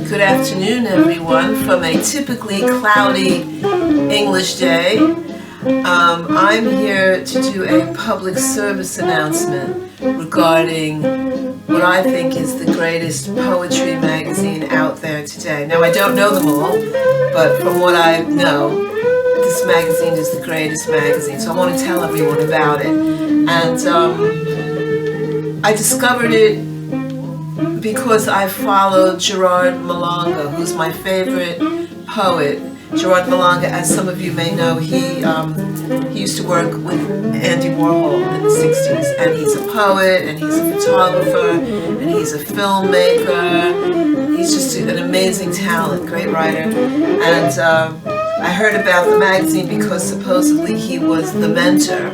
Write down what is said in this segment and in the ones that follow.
Good afternoon, everyone, from a typically cloudy English day. I'm here to do a public service announcement regarding what I think is the greatest poetry magazine out there today. Now, I don't know them all, but from what I know, this magazine is the greatest magazine, so I want to tell everyone about it. And I discovered it because I followed Gerard Malanga, who's my favorite poet. Gerard Malanga, as some of you may know, he used to work with Andy Warhol in the 60s, and he's a poet, and he's a photographer, and he's a filmmaker. He's just an amazing talent, great writer. And I heard about the magazine because supposedly he was the mentor.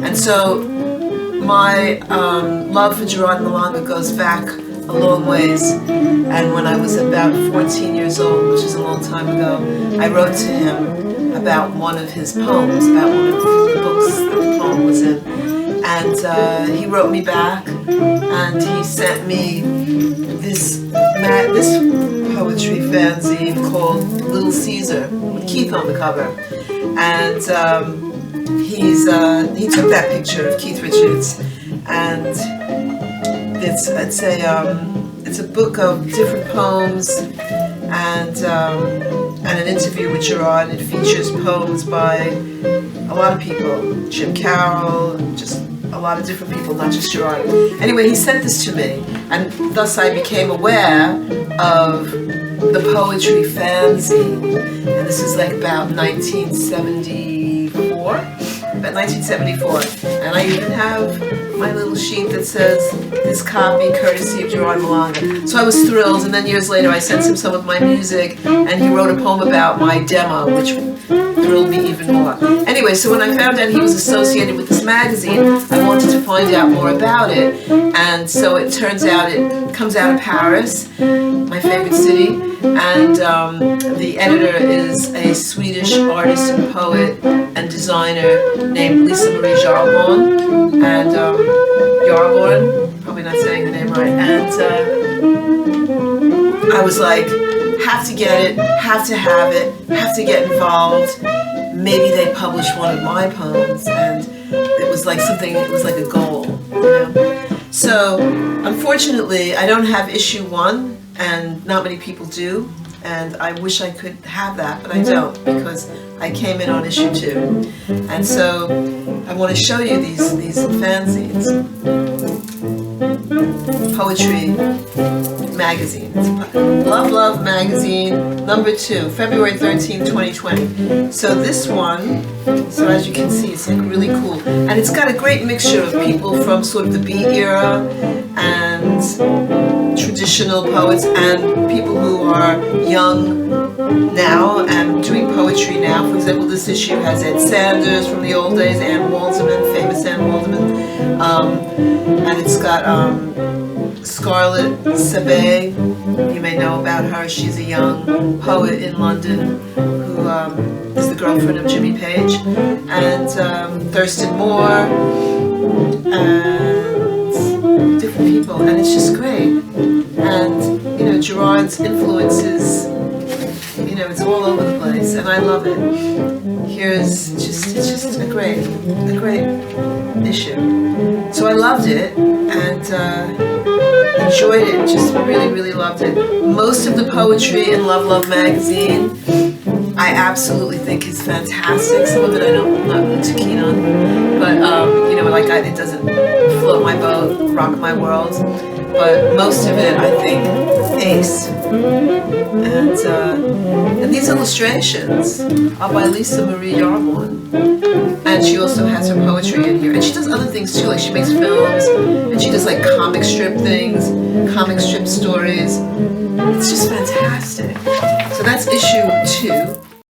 And so my love for Gerard Malanga goes back a long ways, and when I was about 14 years old, which is a long time ago, I wrote to him about one of his poems, about one of the books that the poem was in, and he wrote me back, and he sent me this poetry fanzine called Little Caesar, with Keith on the cover, and he took that picture of Keith Richards, and it's a book of different poems and an interview with Gerard. It features poems by a lot of people, Jim Carroll, just a lot of different people, not just Gerard. Anyway, he sent this to me, and thus I became aware of the poetry fanzine. And this is like about 1974. And I even have my little sheet that says this copy courtesy of Gerard Malanga. So I was thrilled, and then years later I sent him some of my music, and he wrote a poem about my demo, which thrilled me even more. Anyway, so when I found out he was associated with this magazine, I wanted to find out more about it, and so it turns out it comes out of Paris, my favorite city, and the editor is a Swedish artist and poet and designer named Lisa Marie Jarborn, and Jarborn, probably not saying the name right, and I was like, have to get it, have to have it, have to get involved. Maybe they publish one of my poems, and it was like something, it was like a goal, you know? So, unfortunately, I don't have issue 1, and not many people do, and I wish I could have that, but I don't, because I came in on issue 2. And so, I want to show you these fanzines. Poetry magazine. Love Magazine, number 2, February 13, 2020. So this one, so as you can see, it's like really cool. And it's got a great mixture of people from sort of the beat era and traditional poets and people who are young now and doing poetry now. For example, this issue has Ed Sanders from the old days, Anne Waldman, famous Anne Waldman. And it's got Scarlett Sabet, you may know about her. She's a young poet in London who is the girlfriend of Jimmy Page, and Thurston Moore, and different people, and it's just great. And you know, Gerard's influences, you know, it's all over the place, and I love it. Here's it's just a great issue. So I loved it, and enjoyed it, just really loved it. Most of the poetry in Love Magazine I absolutely think is fantastic. Some of it I'm not really too keen on, but you know, like it doesn't float my boat, rock my world, but most of it I think ace. And these illustrations are by Lisa Marie Jarborn, and she also has her poetry in here, and she does other things too, like she makes films, and she does like comic strip things, comic strip stories. It's just fantastic. So that's issue 2.